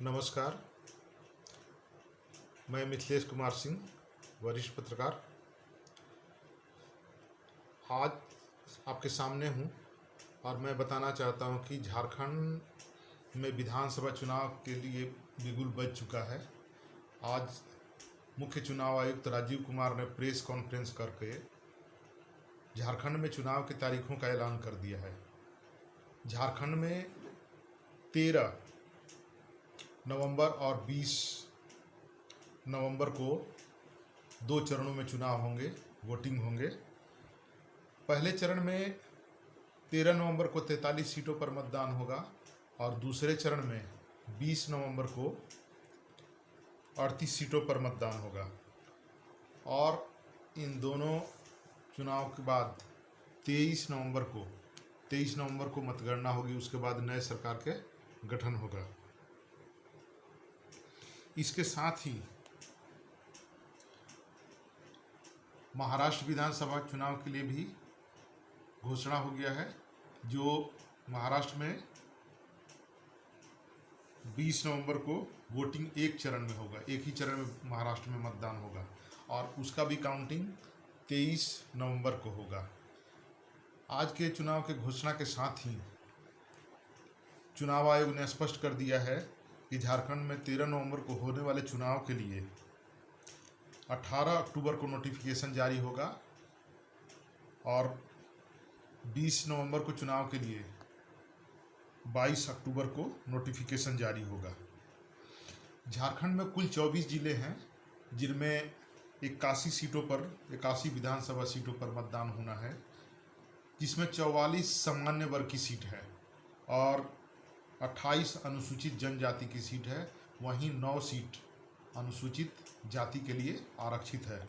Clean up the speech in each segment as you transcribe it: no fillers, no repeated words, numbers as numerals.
नमस्कार। मैं मिथिलेश कुमार सिंह, वरिष्ठ पत्रकार, आज आपके सामने हूं और मैं बताना चाहता हूं कि झारखंड में विधानसभा चुनाव के लिए बिगुल बज चुका है। आज मुख्य चुनाव आयुक्त राजीव कुमार ने प्रेस कॉन्फ्रेंस करके झारखंड में चुनाव की तारीखों का ऐलान कर दिया है। झारखंड में 13 नवंबर और 20 नवंबर को 2 चरणों में चुनाव होंगे, वोटिंग होंगे। पहले चरण में 13 नवंबर को 43 सीटों पर मतदान होगा और दूसरे चरण में 20 नवंबर को 38 सीटों पर मतदान होगा। और इन दोनों चुनाव के बाद 23 नवंबर को मतगणना होगी। उसके बाद नए सरकार के गठन होगा। इसके साथ ही महाराष्ट्र विधानसभा चुनाव के लिए भी घोषणा हो गया है, जो महाराष्ट्र में 20 नवंबर को वोटिंग एक चरण में होगा। एक ही चरण में महाराष्ट्र में मतदान होगा और उसका भी काउंटिंग 23 नवंबर को होगा। आज के चुनाव के घोषणा के साथ ही चुनाव आयोग ने स्पष्ट कर दिया है कि झारखंड में 13 नवंबर को होने वाले चुनाव के लिए 18 अक्टूबर को नोटिफिकेशन जारी होगा और 20 नवंबर को चुनाव के लिए 22 अक्टूबर को नोटिफिकेशन जारी होगा। झारखंड में कुल 24 जिले हैं, जिनमें 81 विधानसभा सीटों पर मतदान होना है, जिसमें 44 सामान्य वर्ग की सीट है और 28 अनुसूचित जनजाति की सीट है। वहीं 9 सीट अनुसूचित जाति के लिए आरक्षित है।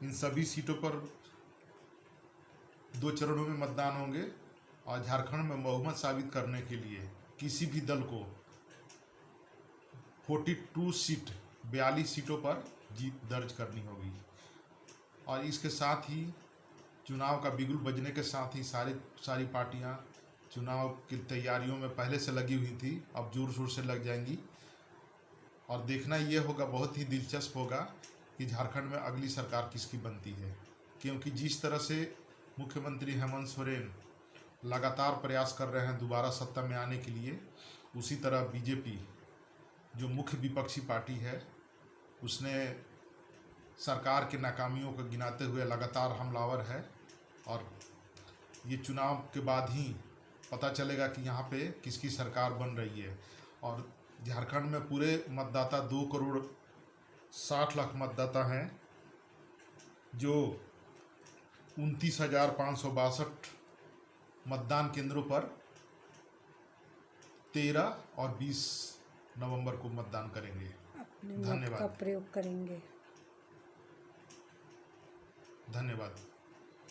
इन सभी सीटों पर 2 चरणों में मतदान होंगे और झारखंड में बहुमत साबित करने के लिए किसी भी दल को 42 सीटों पर जीत दर्ज करनी होगी। और इसके साथ ही चुनाव का बिगुल बजने के साथ ही सारी पार्टियां चुनाव की तैयारियों में पहले से लगी हुई थी, अब जोर शोर से लग जाएंगी। और देखना ये होगा, बहुत ही दिलचस्प होगा कि झारखंड में अगली सरकार किसकी बनती है, क्योंकि जिस तरह से मुख्यमंत्री हेमंत सोरेन लगातार प्रयास कर रहे हैं दोबारा सत्ता में आने के लिए, उसी तरह बीजेपी जो मुख्य विपक्षी पार्टी है, उसने सरकार के नाकामियों को गिनाते हुए लगातार हमलावर है। और ये चुनाव के बाद ही पता चलेगा कि यहाँ पे किसकी सरकार बन रही है। और झारखंड में पूरे मतदाता 2 करोड़ 60 लाख मतदाता हैं, जो 29,562 मतदान केंद्रों पर 13 और 20 नवंबर को मतदान करेंगे। अपने मत का प्रयोग करेंगे। धन्यवाद।